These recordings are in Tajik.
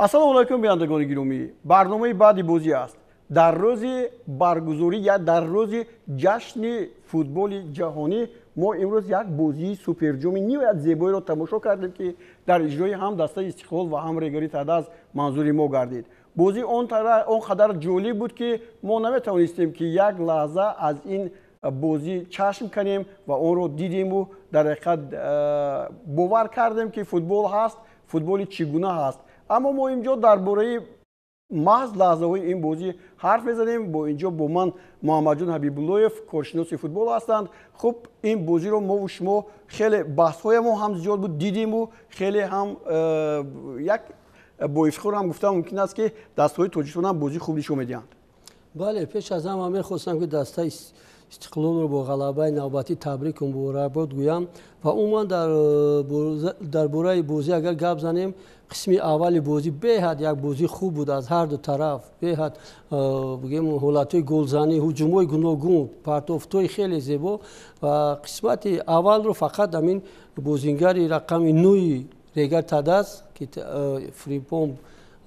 السلام علیکم بینندگان گرامی. برنامه بعدی بازی است. در روز برگزاری یا در روز جشن فوتبال جهانی ما امروز یک بازی سوپر جام نهایت زیبایی را تماشا کردیم که در اجرای هم دسته استقلال و هم ریگری تعداد منظور ما گردید. بازی آنقدر جالب بود که ما نمیتوانستیم که یک لحظه از این بازی چشم کنیم و آن را دیدیم و در حقیقت باور کردیم که فوتبال هست، فوتبال چگونه هست. اما ما اینجا درباره محض لحظه های این بازی حرف بزنیم. با اینجا با من محمد جان حبیب اللهیف کارشناس فوتبال هستند. خب این بازی رو ما و شما خیلی بحث های ما هم زیاد بود دیدیم و خیلی هم یک با افتخار هم گفتم ممکن است که دستهای تاجیکستان هم بازی خوب نشون میدهند. بله، پیش از همه میخواستم که دسته استقلال رو با غلبه نوبتی تبریک مبارکباد گویم و عموما در باره بازی اگر گپ زنیم، قسمی اول بازی بهد یک بازی خوب بود از هر دو طرف. بهد بگیم حالتهای گلزنی، هجومای گوناگون، پرتافتای خیلی زیبا و قسمت اول رو فقط همین بازیگری رقم 9 ریگر تداس که فریپوم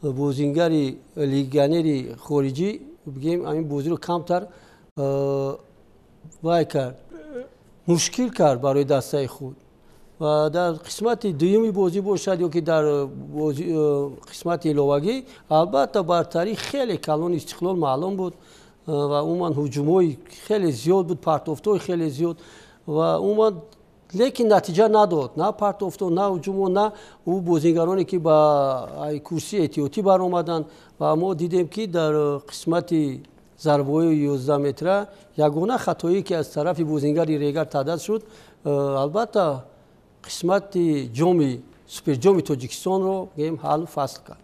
بازیگری لیگانری خارجی بگیم همین بازی رو کمتر وای کرد، مشکل کرد برای دسته خود. و در قسمت دومی بازی باشد یا که در قسمت علاوگی، البته برتری خیلی کلان استقلال معلوم بود و عموما هجومای خیلی زیاد بود، پرتافتای خیلی زیاد و عموما لیکن نتیجه نداد، نه پرتافتا نه هجوم نه او بازیگرانی که با کرسی احتیاطی بر آمدند و ما دیدیم که در قسمت ضربه‌های 11 متره یگانه خطایی که از طرف بازیگر ریگر تعداد شد. البته قسمت سوپر جام تاجیکستان رو گیم حل فصل کرد.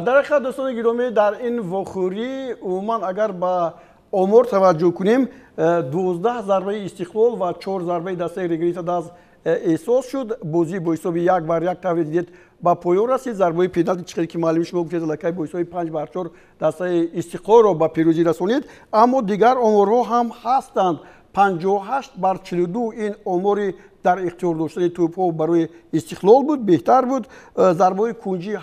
در حقیقت دوستان گرامی، در این واخوری عموما اگر با آمار توجه کنیم 12 ضربه استقلال و 4 ضربه دسته ریگری تعداد احساس شد. بازی با حساب 1-1 تمدید با پایان رسید. ضربه پنالتی چقدر که معلوم شما گفتید لکه با حساب 5-4 دسته استقلال رو با پیروزی رسونید. اما دیگر آمارها هم هستند. 58-42 این آماری در اختیار داشتن توپ‌ها برای استقلال بود، بهتر بود. ضربه کنجی 7-1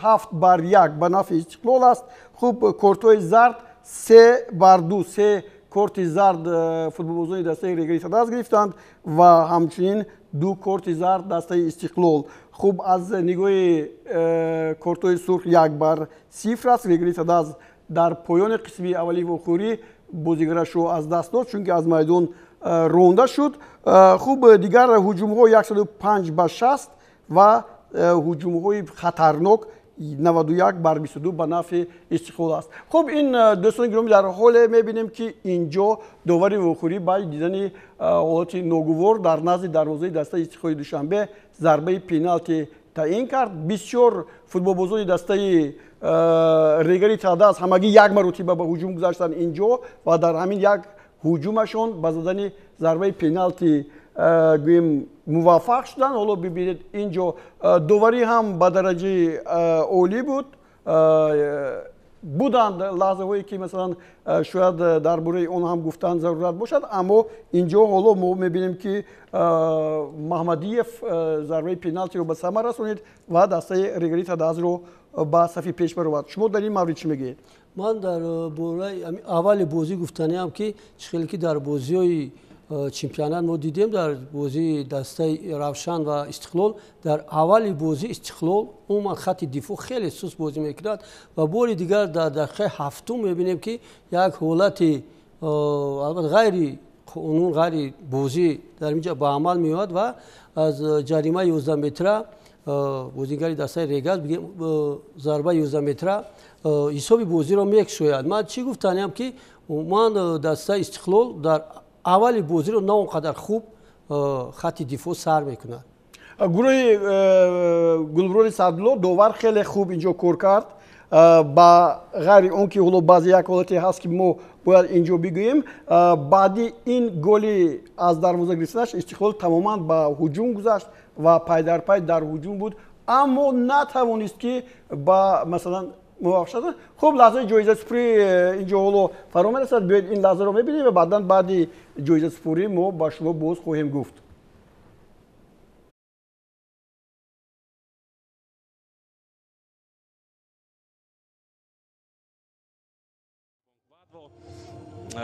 به نفع استقلال است. خوب کارت‌های زرد 3-2 3 کارت زرد فوتبالبازان دسته ریگری تعداد گرفتند و همچنین 2 کارت زرد دسته استقلال. خوب از نگاه کارت‌های سرخ 1-0 است. ریگری تعداد در پایان قسمی اولی واخوری بازیگرش رو از دست داد چون که از میدان رونده شد. خوب دیگر هجوم‌ها 105-60 و هجوم‌های خطرناک 91-22 به نفع استقلال است. خب این دوستان گرامی، در حال می‌بینیم که اینجا داوری واخوری بعد دیدن حالت ناگوار در نزد دروازه دسته استقلال دوشنبه ضربه پنالتی تعیین کرد. بسیار فوتبالبازان دسته ریگری تعداد همگی یک مرتبه به هجوم گذاشتن اینجا و در همین یک هجومشون به زدن ضربه پنالتی موفق شدن. حالا ببینید اینجا داوری هم به درجه عالی بود. بودند لحظه هایی که مثلا شاید درباره اون هم گفتن ضرورت باشد، اما اینجا حالا ما میبینیم که محمدیف ضربه پنالتی رو به ثمر رسونید و دسته ریگری تعداد رو به صف پیش برود. شما در این مورد چی میگید؟ من در باره اول بازی گفتنیم که چخیلی که در بازی چمپیونات ما دیدیم، در بازی دسته روشن و استقلال در اول بازی استقلال عموما خط دفاع خیلی سست بازی میکرد و بار دیگر در دقیقه هفتم میبینیم که یک حالت البته غیر قانون غیر بازی در اینجا به عمل میاد و از جریمه 11 متره بازیگری دسته ریگاز بگیم ضربه 11 متره حساب بازی رو میکشوید. من چی گفتنیم که من دسته استقلال در اول بازی رو نه اونقدر خوب خط دفاع سر میکنه. گروه گلبران صدلو داور خیلی خوب اینجا کار کرد. با غیر اون که حالا بعضی یک حالتی هست که ما باید اینجا بگوییم، بعدی این گلی از دروازه گرفتنش استقلال تماما با هجوم گذشت و پای در پای در هجوم بود، اما نتوانست که با مثلا موفق شد. خب لحظه جایزه سپری اینجا حالا فرا میرسد. بیاید این لحظه رو میبینیم و بعد جایزه سپری ما با شما باز خواهیم گفت.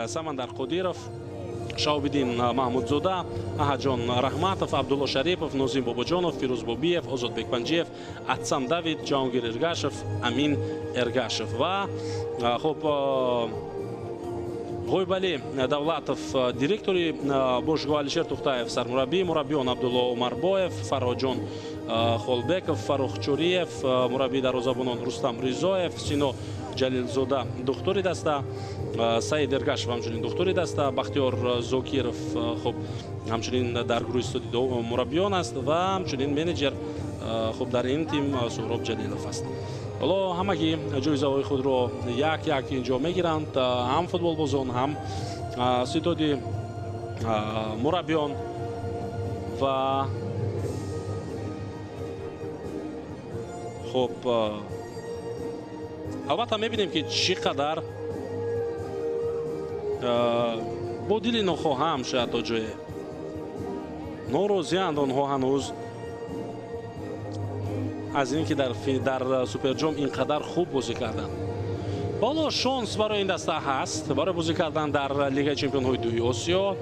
Самандар Қодиров, Шаобиддин Маҳмудзода, Аҳаҷон Раҳматов, Абдулло Шарипов, Нозим Бобоҷонов, Фирӯз Бобиев, Озодбек Панҷиев, Атсам Давид, Ҷаҳонгир Эргашев, Амин Эргашев ва хуб Ғойбали Давлатов, директори бошгоҳ Алишер Тухтаев, сармураббӣ, мураббиён Абдулло Умарбоев, Фарҳоҷон Холбеков, Фаррух Чориев, мураббии дарвозабонон Рустам Ризоев, Сино Ҷалилзода духтури даста, Саид Эргашев ҳамчунин духтури даста, Бахтиёр Зокиров хуб ҳамчунин дар гурӯҳи студии мураббиён аст ва ҳамчунин менеҷер хуб дар ин тим Суҳроб Ҷалилов аст. ҳоло ҳамагӣ ҷоизаҳои худро як инҷо мегиранд, ҳам футболбозон, ҳам ситоди мураббиён ва хуб албатта мебинем ки чӣ қадар бо дили нохоҳам шояд то ҷое норозиянд онҳо ҳанӯз аз ин ки дар суперҷом ин қадар хуб бозӣ карданд. ҳоло шонс барои ин даста ҳаст, барои бозӣ кардан дар Лигаи Чемпионҳои Дуюи Осиё,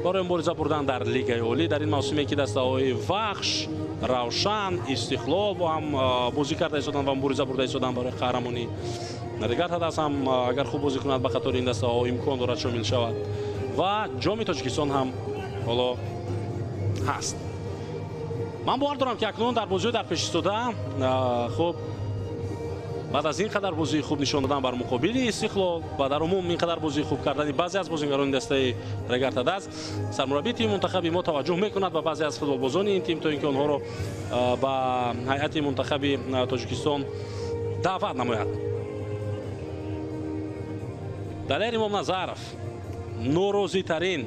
барои мубориза бурдан дар Лигаи Олӣ, дар ин мавсуме ки дастаҳои Вахш, Равшан, Истиқлол бо ҳам бозӣ карда истоданд ва мубориза бурда истоданд барои қаҳрамонӣ. Регат ҳадаст ҳам агар хуб бозӣ кунад ба қатори ин дастаҳо имкон дорад шомил шавад ва ҷоми Тоҷикистон ҳам ҳоло ҳаст. ман бовар дорам ки акнун дар бозиҳои дар пеш истода хуб баъд аз ин қадар бозии хуб нишон додан бар муқобили Истиқлол ва дар умум ин қадар бозии хуб кардани баъзе аз бозингарони дастаи Регат ҳадаст, сармураббии тими мунтахаби мо таваҷҷӯҳ мекунад ба баъзе аз футболбозони ин тим то ин ки онҳоро ба ҳайати мунтахаби Тоҷикистон даъват намояд. Далер Имомназаров норозитарин,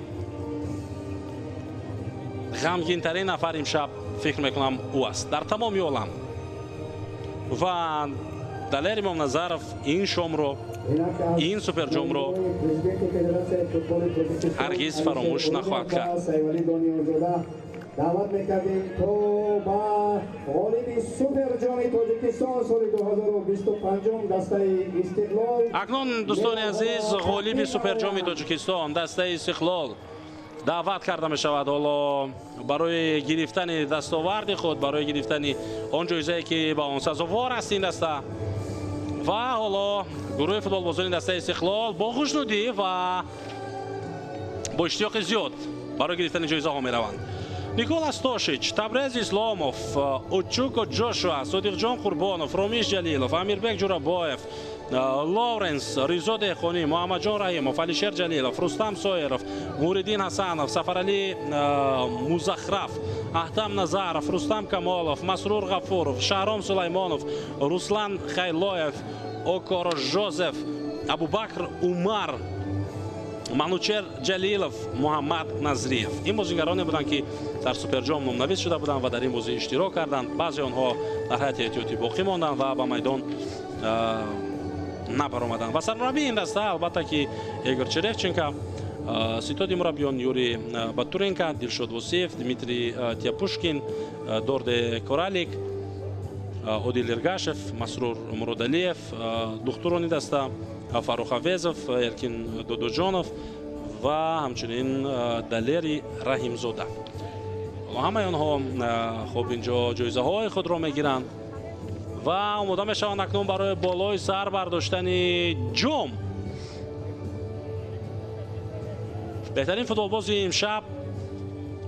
ғамгинтарин нафар имшаб фикр мекунам ӯ аст дар тамоми олам ва Далер Имомназаров ин шомро, ин суперҷомро ҳаргиз фаромӯш нахоҳад кард. даъват мекардем то ба ғолиби суперҷоми Тоҷикистон соли 2025 дастаи Истиқлол. акнун дӯстони азиз, ғолиби суперҷоми Тоҷикистон дастаи Истиқлол даъват карда мешавад ҳоло барои гирифтани дастоварди худ, барои гирифтани он ҷоизае ки ба он сазовор аст ин даста ва ҳоло гурӯҳи футболбозони дастаи Истиқлол бо хушнудӣ ва бо иштиёқи зиёд барои гирифтани ҷоизаҳо мераванд. Николас Тошич, Табрез Исломов, Учуко Ҷошуа, Содиқҷон Қурбонов, Ромиш Ҷалилов, Амирбек Ҷурабоев, Лоуренс, Ризо Дехони, Муҳаммаҷон Раҳимов, Алишер Ҷалилов, Рустам Соиров, Нуриддин Ҳасанов, Сафарали Музахраф, Аҳтам Назаров, Рустам Камолов, Масрур Ғафуров, Шаҳром Сулаймонов, Руслан Хайлоев, Окоро Жозеф, Абубакр Умар, Манучер Ҷалилов, Муҳаммад Назриев. Ин бозингароне буданд ки дар суперҷом номнавис шуда буданд ва дар ин бозӣ иштирок карданд. Баъзе онҳо дар ҳайати эҳтиётӣ боқӣ монданд ва ба майдон набаромаданд. Ва сармураббии ин даста албатта ки Егор Черевченко, ситоди мураббиён Юрий Батуренко, Дилшод Восиев, Дмитрий Тяпушкин, Дорде Коралик, Одил Эргашев, Масрур Муродалиев, духтурони даста Фарух Авезов, Эркин Додоҷонов ва ҳамчунин Далери Раҳимзода. ҳамаи онҳо хуб инҷо ҷоизаҳои худро мегиранд ва омода мешаванд акнун барои болои сар бардоштани ҷом. беҳтарин футболбози имшаб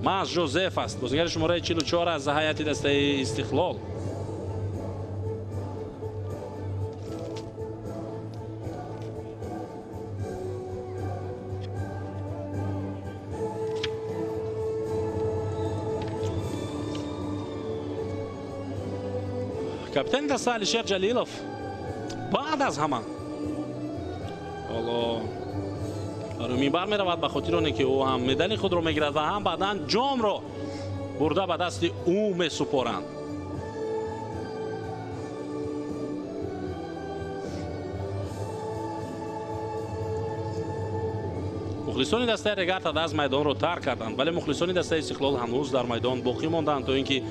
Маз Жозеф аст, бозингари шумораи 44 аз ҳайати дастаи Истиқлол. капитани даста Алишер Ҷалилов баъд аз ҳама ҳоло рӯи минбар меравад ба хотир оне ки ӯ ҳам медали худро мегирад ва ҳам баъдан ҷомро бурда ба дасти ӯ месупоранд. мухлисони дастаи Регат ҳадаз майдонро тарк карданд, вале мухлисони дастаи Истиқлол ҳанӯз дар майдон боқӣ монданд то ин ки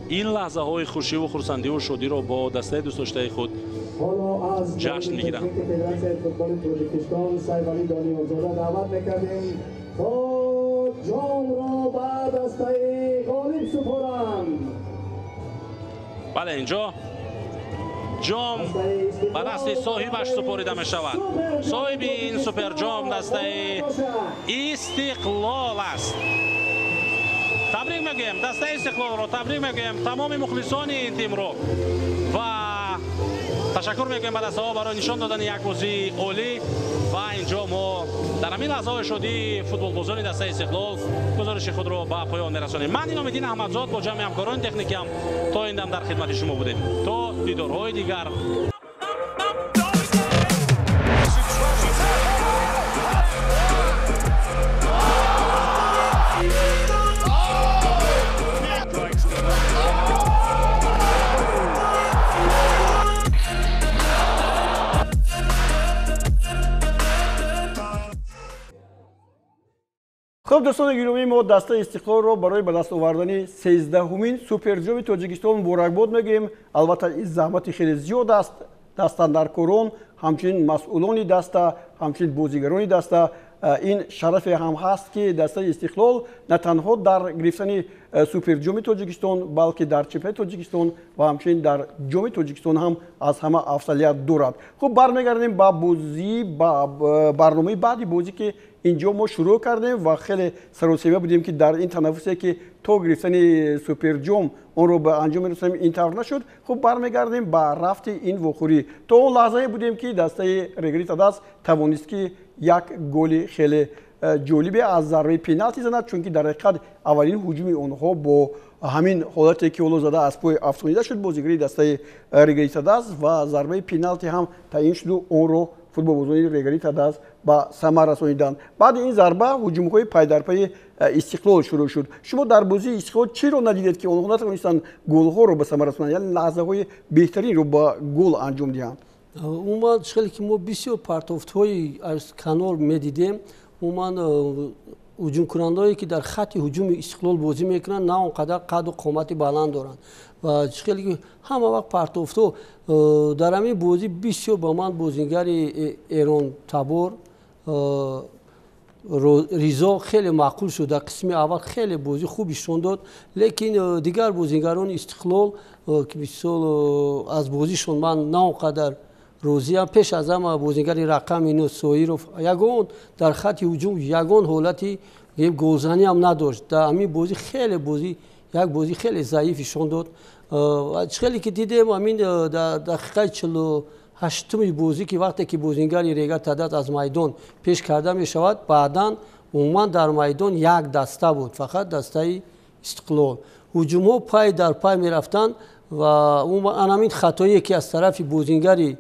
ин лаҳзаҳои хушиву хурсандиву шодиро бо дастаи дӯстдоштаи худ حالا از جشن میگیرم. فدراسیون فوتبال تاجیکستان سیفعلی دانیالزاده دعوت میکردیم تا جام را به دسته غالب سپارند. بله اینجا جام به دست صاحبش سپریده می شود. صاحب این سوپر جام دسته استقلال است. تبریک میگیم دسته استقلال رو، تبریک میگیم تمام مخلصان این تیم رو و تشکر میگیم به دسته ها برای نشان دادن یک بازی عالی. و اینجا ما در همین لحظه شدی فوتبال بازان دسته استقلال گزارش خود رو به پایان میرسانیم. من اینامدین احمدزاد با جمع همکاران تکنیکی هم تا این دم در خدمت شما بودیم. تا دیدارهای دیگر. خب دوستان گرامی، ما دسته استقلال رو برای به دست آوردن 13مین سوپر جام تاجیکستان مبارکباد میگیم. البته این زحمت خیلی زیاد است. دستاندرکاران، همچنین مسئولان دسته، همچنین بازیگران دسته، این شرف هم هست که دسته استقلال نه تنها در گرفتن سوپر جام تاجیکستان بلکه در چمپیونات تاجیکستان و همچنین در جام تاجیکستان هم از همه افضلیت دارد. خب برمیگردیم با بازی برنامه بعدی بازی که اینجا ما شروع کردیم و خیلی سراسیمه بودیم که در این تنافسی که تا گرفتن سوپر جام اون رو به انجام رسانیم اینطور نشد. خب برمیگردیم با رفت این وخوری. تا اون لحظه بودیم که دسته رگریتا دست توانست که یک گل خیلی جالب از ضربه پنالتی زند، چون که در حقیقت اولین هجوم اونها با همین حالتی که اولو زده از پای افسونیده شد بازیگری دسته رگریتا دست و ضربه پنالتی هم تعیین شد و اون رو فوتبال بازی رگریتا دست با ثمر رسانیدند. بعد این ضربه هجوم‌های پای در پای استقلال شروع شد. شما در بازی استقلال چی رو ندیدید که اونها نتونستن گل‌ها رو به ثمر رسانند، یعنی لحظه‌های بهترین رو با گل انجام دهند؟ عموما خیلی که ما بسیار پرتوفت‌های از کانال می‌دیدیم، عموما هجوم کنندهایی که در خط هجوم استقلال بازی میکنن نه اونقدر قد و قامت بلند دارن و خیلی همه وقت پرتوفتو در همین بازی بسیار با من بازیگر ایران تبور ریزا خیلی معقول شد. در قسم اول خیلی بازی خوب نشون داد، لیکن دیگر بازیگران استقلال که بسیار از بازیشون من نه اونقدر روزی هم پیش از همه بازیگر رقم اینو سویروف یگون در خط هجوم یگون حالتی گلزنی هم نداشت. در همین بازی خیلی یک بازی خیلی ضعیف نشون داد. خیلی که دیدیم همین در دقیقه 48 بازی که وقتی که بازیگر ریگر تعداد از میدان پیش کرده می شود، بعداً عموما در میدان یک دسته بود، فقط دسته استقلال. هجوم ها پای در پای می رفتن و همین خطایی که از طرف بازیگر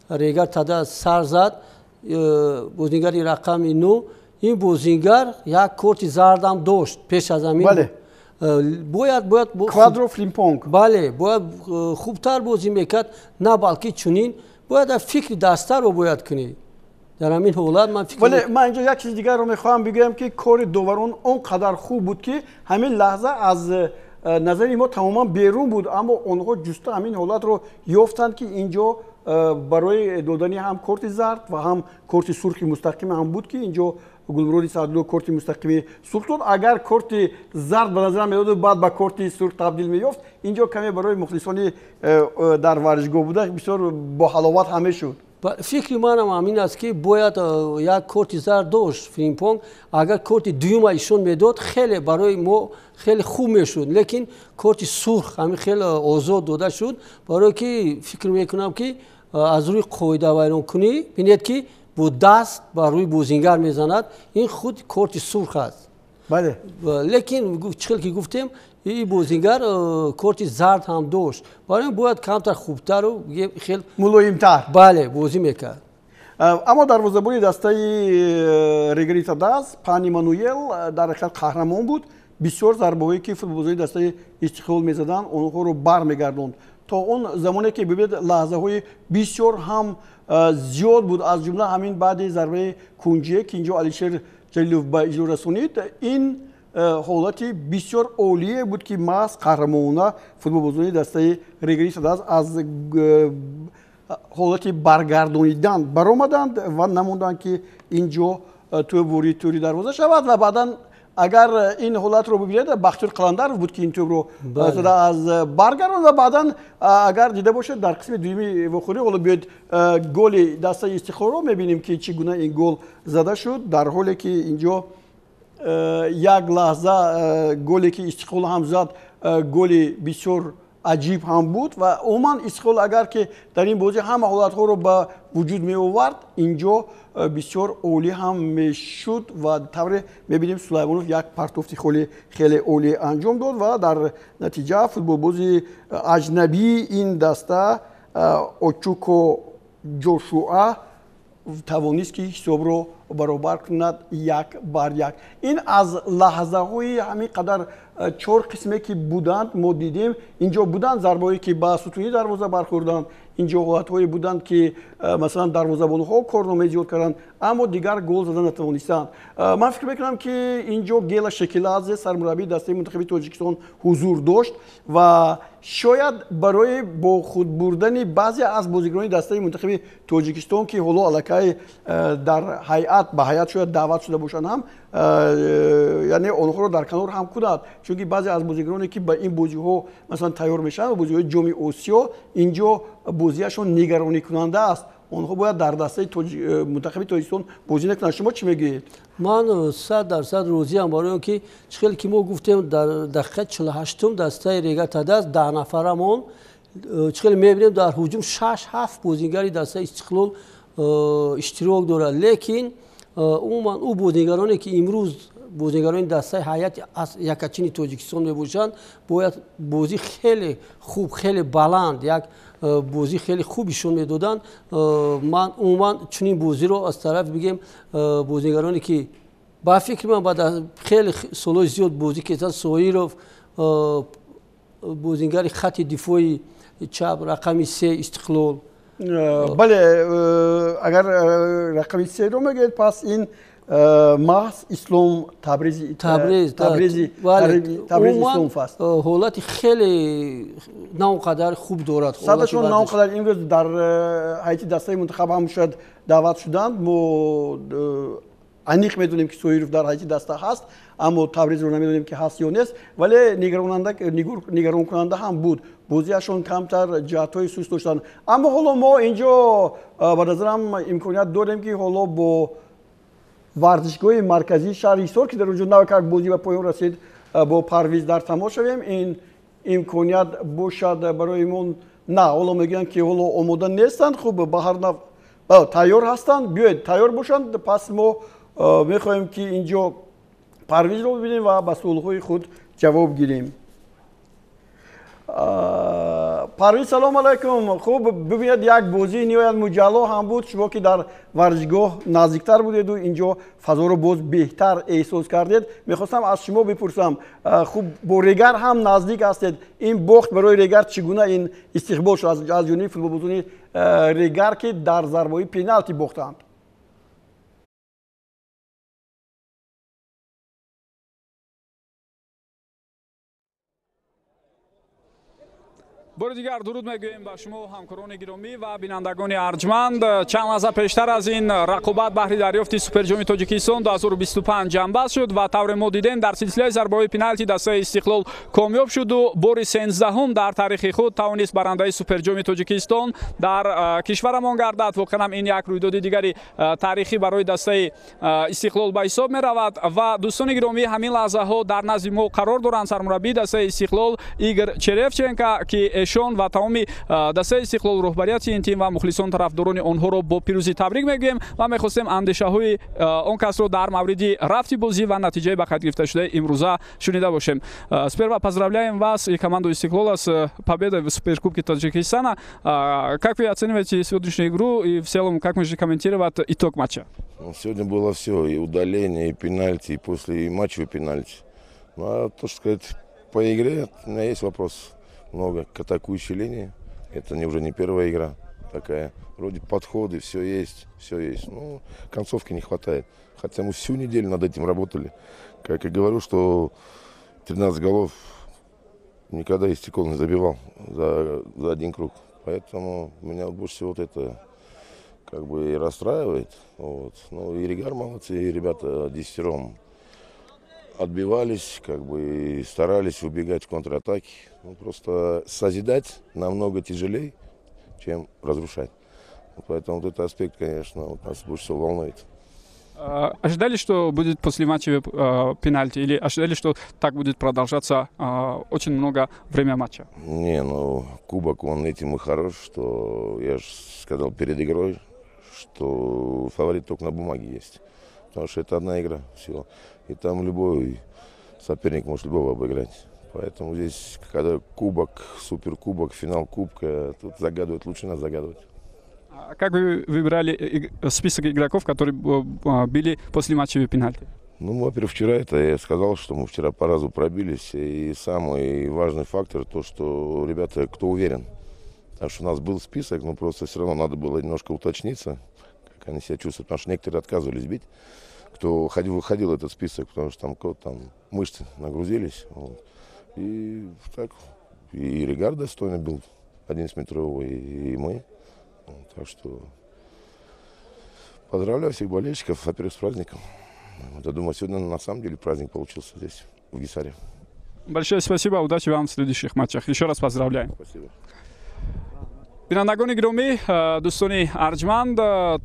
ریگر تعداد سر زد، بازیگر رقم 9 این بازیگر یک کارت زرد هم داشت پیش از همین. بله. باید کوادرو فریمپونگ. بله باید خوبتر بازی میکرد، نه بلکه چنین باید فکر دسته رو باید کنی. در همین حالت من فکر ولی من اینجا یک چیز دیگر رو میخوام بگم که کار دووران اونقدر خوب بود که همین لحظه از نظر ما تماما بیرون بود، اما اونها جست همین حالت رو یافتند که اینجا برای دادن هم کارت زرد و هم کارت سرخ مستقیم هم بود که اینجا گلرودی سعدلو کارت مستقیم سرخ داد. اگر کارت زرد به نظر میاد بعد به کارت سرخ تبدیل میافت، اینجا کمی برای مخلصان در ورزشگاه بوده بسیار با حلاوت همه شد. فکر منم همین است که باید یک کارت زرد داشت فریمپونگ. اگر کارت دوم ایشون میداد خیلی برای ما خیلی خوب میشد، لیکن کارت سرخ همین خیلی آزاد داده شد، برای که فکر میکنم که از روی قاعده ویران کنی ببینید که با دست بر روی بازیگر میزند، این خود کارت سرخ است. بله. لیکن چقدر که گفتیم این بازیگر کارت زرد هم داشت، برای باید کمتر خوبتر و خیلی ملایم‌تر بله بازی میکرد. اما دروازه‌بان دسته رگریتا دست پانی مانویل در حقیقت قهرمان بود. بسیار ضربه‌هایی که فوتبال‌بازی دسته استقلال می‌زدند اونها رو برمیگردوند. تا اون زمانی که ببینید لحظه‌های بسیار هم زیاد بود، از جمله همین بعد ضربه کنجیه که اینجا علیشیر جلیلوف به اجرا رسونید، این حالتی بسیار عالیه بود که محض قهرمانانه فوتبال بازی دسته رگریتا دست از ҳолати баргардонидан баромаданд ва намонданд ки инҷо тӯб тури дарвоза шавад ва баъдан агар ин ҳолатро бибинед Бахтиёр Қаландаров буд ки ин тӯбро аз баргаронд ва баъдан агар дида бошед дар қисми дуюми вохӯрӣ ҳоло биёед голи дастаи Истиқлолро мебинем ки чӣ гуна ин гол зада шуд дар ҳоле ки инҷо як лаҳза голе ки Истиқлол ҳам зад голи бисёр аҷиб ҳам буд ва умуман Истиқлол агар ки дар ин бозӣ ҳама ҳолатҳоро ба вуҷуд меовард инҷо бисёр олӣ ҳам мешуд ва тавре мебинем Сулаймонов як партофти хеле олӣ анҷом дод ва дар натиҷа футболбози аҷнабии ин даста Очуко Ҷошуа тавонист ки ҳисобро баробар кунад 1-1. ин аз лаҳзаҳои ҳамин қадар 4 қисме ки буданд мо дидем. Инҷо буданд зарбаҳое ки ба сутуни дарвоза бархӯрданд, инҷо ҳолатҳое буданд ки масалан дарвозабонҳо корноме зиёд карданд, аммо дигар гол зада натавонистанд. Ман фикр мекунам ки инҷо Гела Шекеладзе сармураббии дастаи мунтахаби Тоҷикистон ҳузур дошт ва шояд барои бо худ бурдани баъзе аз бозигарони дастаи мунтахаби Тоҷикистон ки ҳоло аллакай дар ҳайат ба ҳайат шояд даъват шуда бошанд ҳам яъне онҳоро дар канор ҳам кунад, чунки баъзе аз бозигароне ки ба ин бозиҳо масалан тайёр мешаванд бозиҳои ҷоми Осиё инҷо бозиашон нигароникунанда аст. онҳо бояд дар дастаи мунтахаби Тоҷикистон бозӣ накунанд. Шумо чӣ мегӯед? ман 100% розиам барои он ки чихел ки мо гуфтем дар дақиқаи 48 дастаи регата даст 10 нафарамон чихел мебинем дар ҳуҷум 6-7 бозигари дастаи Истиқлол иштирок дорад, лекин умуман ӯ бозигароне ки имрӯз бозигарони дастаи ҳайати якачини Тоҷикистон мебошанд бояд бозӣ хеле хуб хеле баланд як бозӣ хеле хубишон медоданд. ман умуман чунин бозиро аз тараф бигем бозигароне ки ба фикри ман баъд хеле солҳои зиёд бозӣ карданд, Соиров бозигари хатти дифои чап рақами 3 Истиқлол. бале агар рақами 3-ро мегӯед пас ин маҳз Ислом Табризи Ислом фаст. ҳолати хеле на он қадар хуб дорад. садашон на он қадар имрӯз дар ҳайати дастаи мунтахаб ҳам шояд даъват шуданд. мо аниқ медонем ки Соиров дар ҳайати даста ҳаст, аммо Табризро намедонем ки ҳаст ё нест, вале нигаронкунанда ҳам буд. бозиашон камтар ҷиҳатҳои суст доштанд. Аммо ҳоло мо инҷо ба назарам имконият дорем ки ҳоло бо варзишгоҳи марказии шаҳри Ҳисор ки дар онҷо навакак бозӣ ба поён расид бо Парвиз дар тамос шавем. ин имконият бошад барои мо. На ҳоло мегӯянд ки ҳоло омода нестанд, хуб ба ҳар нав тайёр ҳастанд, биёед тайёр бошанд. пас мо мехоҳем ки инҷо Парвизро бибинем ва ба суолҳои худ ҷавоб гирем. Парвиз, салом алайкум. Хуб бибинед як бозии ниҳоят муҷалло ҳам буд. Шумо ки дар варзишгоҳ наздиктар будеду инҷо фазоро боз беҳтар эҳсос кардед. Мехостам аз шумо бипурсам, хуб бо Регар ҳам наздик ҳастед. ин бохт барои Регар чӣ гуна ин истиқбол шуд аз ҷониби футболбозони Регар ки дар зарбаҳои пеналти бохтанд? бори дигар дуруд мегӯем ба шумо ҳамкорони гиромӣ ва бинандагони арҷманд. чанд лаҳза пештар аз ин рақобат баҳри дарёфти Суперҷоми Тоҷикистон 2025 ҷанбаст шуд ва тавре мо дидем дар силсилаи зарбаҳои пеналти дастаи Истиқлол комёб шуду бори 13-ум дар таърихи худ тавонист барандаи Суперҷоми Тоҷикистон дар кишварамон гардад. воқеан ин як рӯйдоди дигари таърихӣ барои дастаи Истиқлол ба ҳисоб меравад ва дӯстони гиромӣ ҳамин лаҳзаҳо дар назди мо қарор доранд. Сармураббии дастаи Истиқлол Игор Черевченко ки эшон ва тамоми дастаи Истиқлол роҳбарияти ин тим ва мухлисон тарафдорони онҳоро бо пирӯзӣ табрик мегӯем ва мехостем андешаҳои он касро дар мавриди рафти бозӣ ва натиҷаи ба қайд гирифташудаи имрӯза шунида бошем. Сперва поздравляем вас и команду Истиқлола с победой в Суперкубке Таджикистана. Как вы оцениваете сегодняшнюю игру и в целом как можете комментировать итог матча? Сегодня было все, и удаление, и пенальти, и после матча пенальти. А то, что сказать, по игре у меня есть вопрос. Много к атакующей линии. Это уже не первая игра такая. Вроде подходы, все есть, все есть. Но концовки не хватает. Хотя мы всю неделю над этим работали. Как я говорю, что 13 голов никогда Истиқлол не забивал за один круг. Поэтому меня больше всего вот это как бы и расстраивает. Вот. Ну, и Ригар молодцы, и ребята десятером отбивались, как бы и старались убегать в контратаке. Ну, просто созидать намного тяжелее, чем разрушать. Поэтому вот этот аспект, конечно, вот нас больше всего волнует. Ожидали, что будет после матча пенальти, или ожидали, что так будет продолжаться очень много время матча? Не, ну, кубок, он этим и хорош, что я же сказал перед игрой, что фаворит только на бумаге есть. Потому что это одна игра, все. И там любой соперник может любого обыграть. Поэтому здесь, когда кубок, суперкубок, финал кубка, тут загадывать лучше нас загадывать. А как вы выбирали список игроков, которые били после матча пенальти? Ну, во-первых, вчера это я сказал, что мы вчера по разу пробились. И самый важный фактор то, что ребята, кто уверен. Потому что у нас был список, но просто все равно надо было немножко уточниться, как они себя чувствуют. Потому что некоторые отказывались бить, кто выходил этот список, потому что там мышцы нагрузились. Вот. И так, и Ригар достойно бил 11-метровый, и мы. Так что поздравляю всех болельщиков, во-первых, с праздником. Я думаю, сегодня на самом деле праздник получился здесь, в Гисаре. Большое спасибо, удачи вам в следующих матчах. Еще раз поздравляем. Спасибо. бинандагони гиромӣ, дӯстони арҷманд,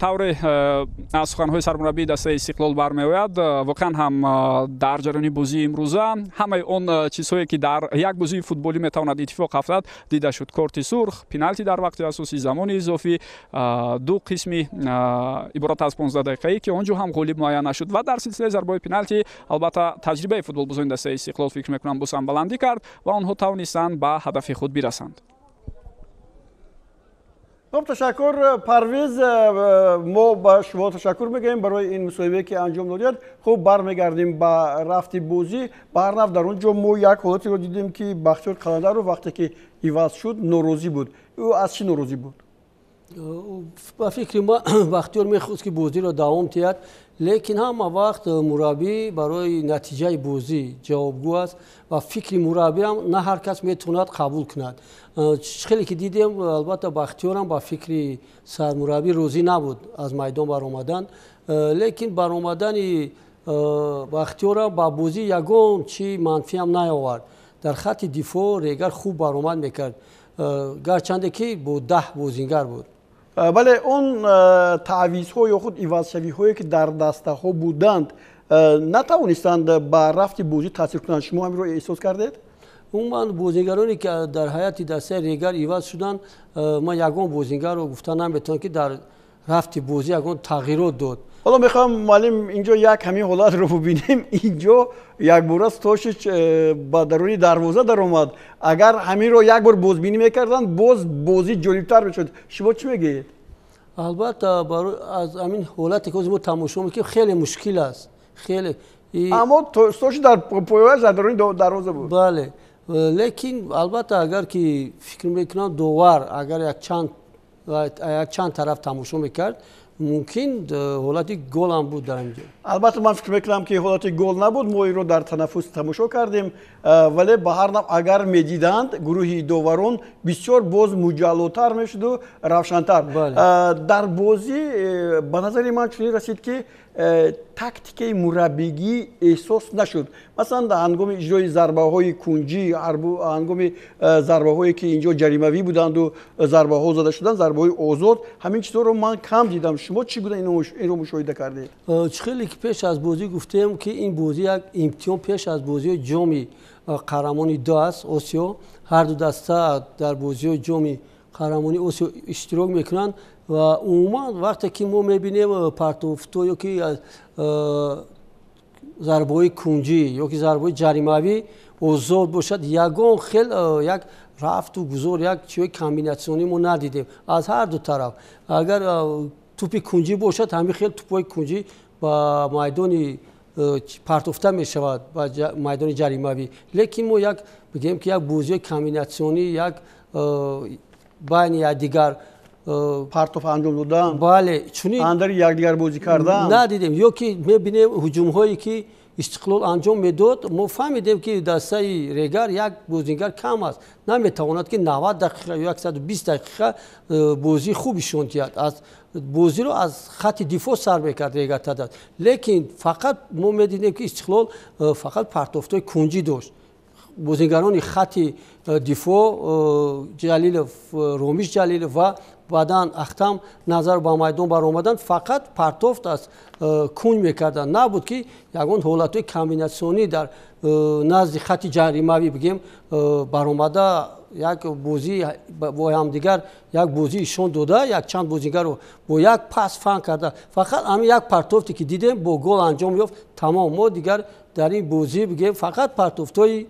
тавре аз суханҳои сармураббии дастаи Истиқлол бармеояд. Воқеан ҳам дар ҷараёни бозии имрӯза ҳамаи он чизҳое ки дар як бозии футболӣ метавонад иттифоқ афтад дида шуд. Корти сурх, пеналти дар вақти асосӣ, замони изофӣ, ду қисми иборат аз 15 дақиқаӣ ки он ҷо ҳам ғолиб муайян нашуд ва дар силсилаи зарбаҳои пеналти албатта таҷрибаи футболбозони дастаи Истиқлол фикр мекунам бозам баландӣ кард ва онҳо тавонистанд ба ҳадафи худ бирасанд. خب تشکر پرویز. ما با شما تشکر میگیم برای این مصاحبه که انجام دادید. خب برمیگردیم با رفتی بازی. برنف در اونجا ما یک حالتی رو دیدیم که بختیار قلندر رو وقتی که عوض شد ناراضی بود. او از چی ناراضی بود؟ با فکر ما بختیار میخواست که بازی رو دوام دهد، لیکن هم وقت مربی برای نتیجه بازی جوابگو است و فکر مربی هم نه هر کس میتواند قبول کند. خیلی که دیدیم البته بختیار هم با فکر سرمربی راضی نبود از میدان برآمدن، لیکن برآمدن بختیار هم با بازی یگان چی منفی هم نیاورد. در خط دفاع ریگر خوب برآمد میکرد، گرچنده که با 10 بازیگر بود. بله، اون تعویض‌ها یا خود عوض‌شوی‌هایی که در دسته‌ها بودند نتوانستند با رفت بازی تاثیر کنند. شما همین رو احساس کردید؟ اون بازیگرانی که در حیات دسته ریگر عوض شدن، ما یگان بازیگر رو گفتن نمیتونن که در رفت بازی یگان تغییرات داد. حالا میخوام معلم اینجا یک همین حالت رو ببینیم. اینجا یک بار از توشش با درونی دروازه در اومد. اگر همین رو یک بار بازبینی میکردن باز بازی جالبتر میشد. شما چی میگید؟ البته از همین حالتی که ما تماشا میکنیم خیلی مشکل است. خیلی اما توش در پایه‌اش در درونی دروازه بود. بله، لیکن البته اگر که فکر میکنم دوار اگر یک چند طرف تماشا میکرد ممکن حالت گل هم بود در اینجا. البته من فکر میکنم که حالت گل نبود. ما این رو در تنفس تماشا کردیم، ولی به هر نحو اگر میدیدند گروه داوران بسیار باز مجلوتر میشد و روشن‌تر. در بازی به نظر من چنین رسید که تاکتیک مربیگی احساس نشد. مثلا در هنگام اجرای ضربه‌های کنجی، هنگام ضربه‌هایی که اینجا جریمه‌وی بودند و ضربه‌ها زده شدند، ضربه‌های آزاد، همین چیزا رو من کم دیدم. شما چی بوده این رو مشاهده کردید؟ خیلی که پیش از بازی گفتم که این بازی یک امتحان پیش از بازی جام قهرمانی 2 است آسیا. هر دو دسته در بازی جام قهرمانی آسیا اشتراک میکنند و عموما وقتی که ما میبینیم پرتوفتو یا که ضربه‌های کنجی یا که ضربه‌های جریمه‌وی آزاد باشد، یگان خیلی یک رفت و گذار یک چیز کامبیناسیونی ما ندیدیم از هر دو طرف. اگر توپ کنجی باشد همین خیلی توپای کنجی با میدان پرتوفته می شود با میدان جریمه‌وی، لیکن ما یک بگیم که یک بازی کامبیناسیونی یک بین یا دیگر پرتوف انجام دادن، بله چونی اندر یک دیگر بازی کردن ندیدیم. یا که میبینیم هجوم هایی که استقلال انجام میداد ما فهمیدیم که دسته ریگر یک بازیگر کم است نمیتواند که 90 دقیقه یا 120 دقیقه بازی خوبشون کرد از بازی رو از خط دفاع سر میکرد ریگر تداد لیکن فقط ما میدیدیم که استقلال فقط پرتافتای کنجی داشت بازیگران خط دفاع جلیل رومیش جلیل و بعدن اختم نظر با میدان برآمدن فقط پرتافت از کنج میکردن نبود که یگان حالتهای کامبیناسیونی در نزد خط جریمه‌ای بگیم برآمده یک بازی با هم دیگر یک بازی شون داده یک چند بازیگر رو با یک پاس فن کرده فقط همین یک پرتافتی که دیدیم با گل انجام یافت تمام ما دیگر در این بازی بگیم فقط پرتافتای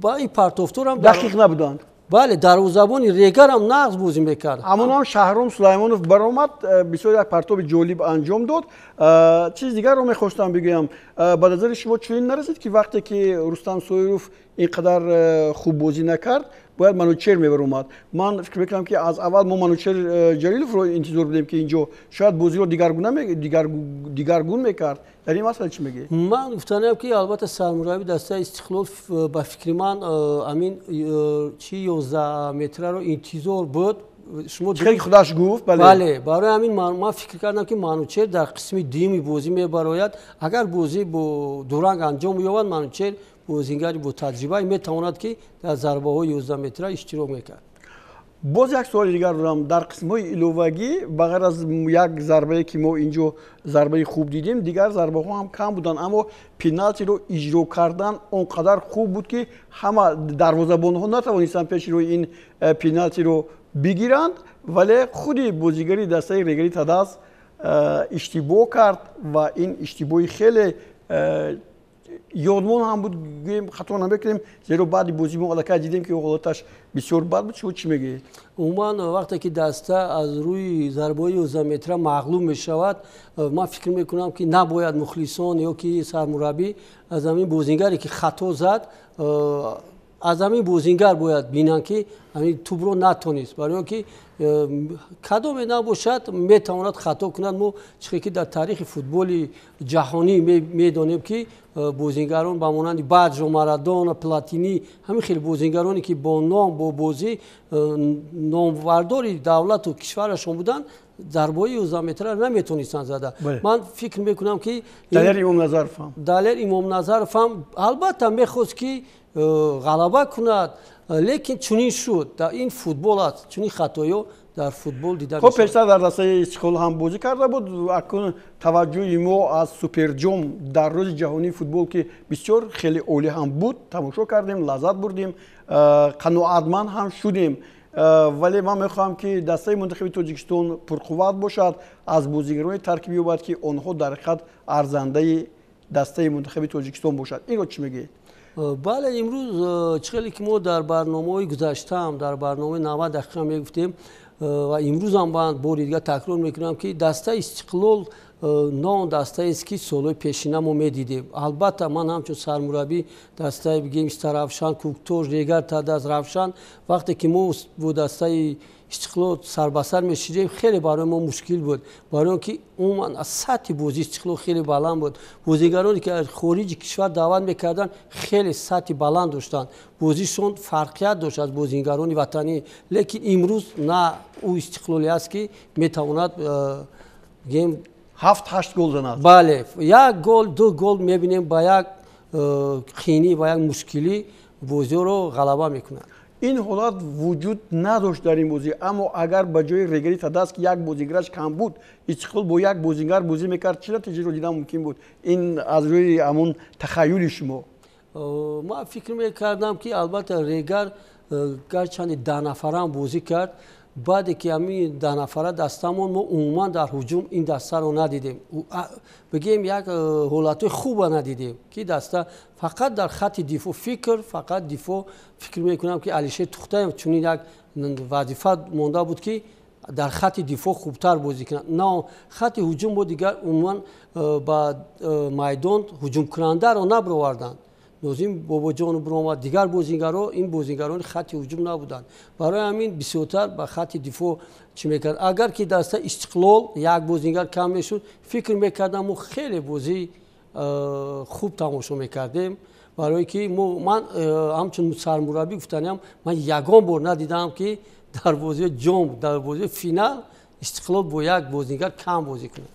با این پرتافتور هم دقیق نبودند بله دروازه‌بان ریگر هم نقض بازی میکرد همون هم شهرام سلیمانوف برآمد بسیار یک پرتاب جالب انجام داد چیز دیگر رو میخواستم بگم بعد از نظر شما چنین نرسید که وقتی که رستم سویروف اینقدر خوب بازی نکرد باید منوچهر میبرآمد من فکر میکنم که از اول ما منوچهر جلیلوف رو انتظار بودیم که اینجا شاید بازی رو دیگرگون میکرد در این مسئله چی میگی من گفتم که البته سرمربی دسته استقلال با فکر من امین چی 11 متر رو انتظار بود شما خیلی خودش گفت بله برای همین من فکر کردم که منوچهر در قسم دیمی بازی میبراید اگر بازی با دورنگ انجام یابد منوچهر بازیگری با تجربه میتواند که در ضربه های 11 متره اشتراک میکرد باز یک سوال دیگر دارم در قسم های ایلووگی بغیر از یک ضربه که ما اینجا ضربه خوب دیدیم دیگر ضربه ها هم کم بودن اما پنالتی رو اجرا کردن اونقدر خوب بود که همه دروازه‌بان ها نتوانستن پیش روی این پنالتی رو بگیرند ولی خودی بازیگری دسته ریگری تداس اشتباه کرد و این اشتباهی خیلی یادمون هم بود خطا نمیکنیم زیرا بعد بازی ما الکی دیدیم که حالتش بسیار بد بود شما چی میگی عموما وقتی که دسته از روی ضربه 11 متره مغلوب میشود من فکر میکنم که نباید مخلصان یا که سرمربی از همین بازیگری که خطا زد از همین بازیگر باید بینن که همین توپ رو نتونست برای اینکه کدام نباشد میتواند خطا کند ما چون که در تاریخ فوتبال جهانی میدانیم که بازیگران با مانند بادج و مارادونا پلاتینی همین خیلی بازیگرانی که با نام با بازی نامورداری دولت و کشورشون بودن ضربه 11 متره نمیتونستن زده من فکر میکنم که دلیر امام نظر فهم البته میخواست که غلبه کند لیکن چنین شد در این فوتبال است چنین خطایی در فوتبال دیده خب پیشتر در دسته استقلال هم بازی کرده بود اکنون توجه ما از سوپر جام در روز جهانی فوتبال که بسیار خیلی عالی هم بود تماشا کردیم لذت بردیم قناعتمند هم شدیم ولی من میخواهم که دسته منتخب تاجیکستان پرقوت باشد از بازیگران ترکیبی یابد که آنها در حقیقت ارزنده دسته منتخب تاجیکستان باشد این رو چی میگی بله امروز چقدر که ما در برنامه گذشته هم در برنامه 90 دقیقه میگفتیم و امروز هم بار دیگه تکرار میکنم که دسته استقلال نه دسته است که سالهای پیشینه ما میدیدیم البته من همچون سرمربی دسته بگیم استرافشان کوکتور ریگر تداز رفشان وقتی که ما با دسته استقلال سر به سر میشیدیم خیلی برای ما مشکل بود برای اینکه عموما از سطح بازی استقلال خیلی بلند بود بازیگرانی که از خارج کشور دعوت میکردن خیلی سطح بلند داشتن بازیشون فرقیت داشت از بازیگران وطنی لیکن امروز نه او استقلالی است که میتواند گیم 7-8 گل زند بله یک گل دو گل میبینیم با یک خینی و یک مشکلی بازی رو غلبه میکنند این حالت وجود نداشت در این بازی اما اگر به جای ریگری تداس که یک بازیگرش کم بود استقلال با یک بازیگر بازی میکرد چه نتیجه رو دیدن ممکن بود این از روی همون تخیل شما ما فکر میکردم که البته ریگر گرچند 10 نفره بازی کرد بعد که همین 10 نفره دستمون ما عموما در هجوم این دسته رو ندیدیم بگیم یک حالت خوب ندیدیم که دسته فقط در خط دفاع فقط دفاع فکر میکنم که علیشه توخته چون یک وظیفه مونده بود که در خط دفاع خوبتر بازی کنند نه خط هجوم بود دیگر عموما با میدان هجوم کننده رو نبردند نوزیم بابا جان برآمد دیگر بازیگران این بازیگران خط هجوم نبودند برای همین بسیارتر با خط دفاع چی میکرد اگر که دسته استقلال یک بازیگر کم میشد فکر میکردم و خیلی بازی خوب تماشا میکردیم برای که من همچون سرمربی گفتنیم من یگان بار ندیدم که در بازی جام در بازی فینال استقلال با یک بازیگر کم بازی کنه.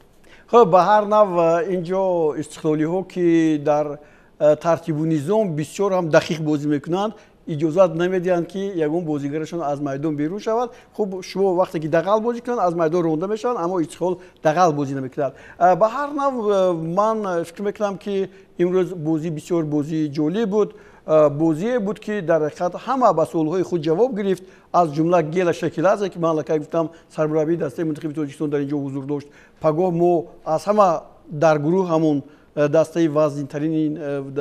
خب به هر نوع اینجا استقلالی ها که در ترتیب و نظام بسیار هم دقیق بازی میکنند اجازت نمیدهند که یگان بازیگرشون از میدان بیرون شود. خب شما وقتی که دقل بازی کنند از میدان رونده میشن اما استقلال دقل بازی نمیکند. به هر نوع من فکر میکنم که امروز بازی بسیار بازی جالب بود. بازی بود که در حقیقت همه به سوالهای خود جواب گرفت از جمله گل شکل از که من لکه گفتم سرمربی دسته منتخب تاجیکستان در اینجا حضور داشت. پگاه ما از همه در گروه همون دسته وزنی ترین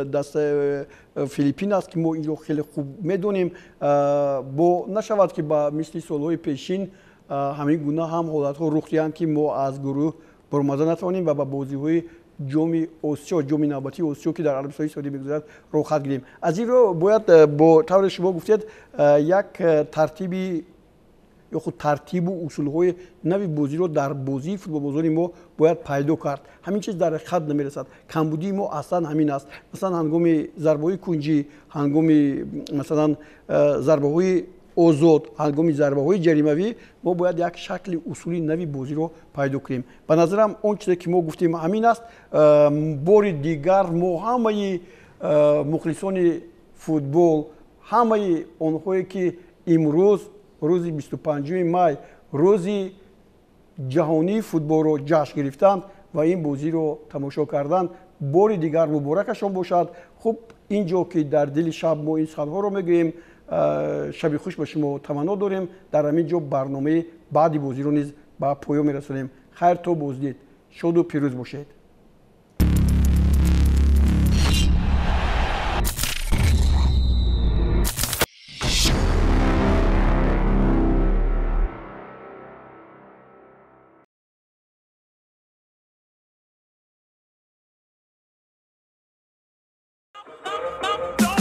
دسته فیلیپین است که ما اینجا خیلی خوب میدونیم. با نشود که با مثل سالهای پیشین همین گونه هم حالت ها رخ دهند که ما از گروه برآمده نتوانیم و با بازی های جام آسیا جام نوبتی آسیا که در عربستان سعودی میگذرد رو خط گیریم. از این رو باید با طور شما گفتید یک ترتیبی یا خود ترتیب و اصولهای نوی بازی رو در بازی فوتبال بازی ما باید پیدا کرد. همین چیز در خط نمیرسد. کمبودی ما اصلا همین است. مثلا هنگام ضربه‌های کنجی، هنگام مثلا ضربه‌های آزاد، هنگام ضربه‌های جریمه‌ای ما باید یک شکل اصولی نوی بازی رو پیدا کنیم. به نظرم اون چیزی که ما گفتیم همین است. بار دیگر ما همه مخلصان فوتبال، همه آنهایی که امروز روزی 25 می روزی جهانی فوتبال رو جشن گرفتند و این بازی رو تماشا کردند بار دیگر مبارکشان باشد. خب اینجا که در دل شب ما این سخن‌ها رو میگوییم شب خوش به شما تمنا داریم. در همین جا برنامه بعدی بازی رو نیز به پایان میرسونیم. خیر تا بازدید، شاد و پیروز باشید. Don't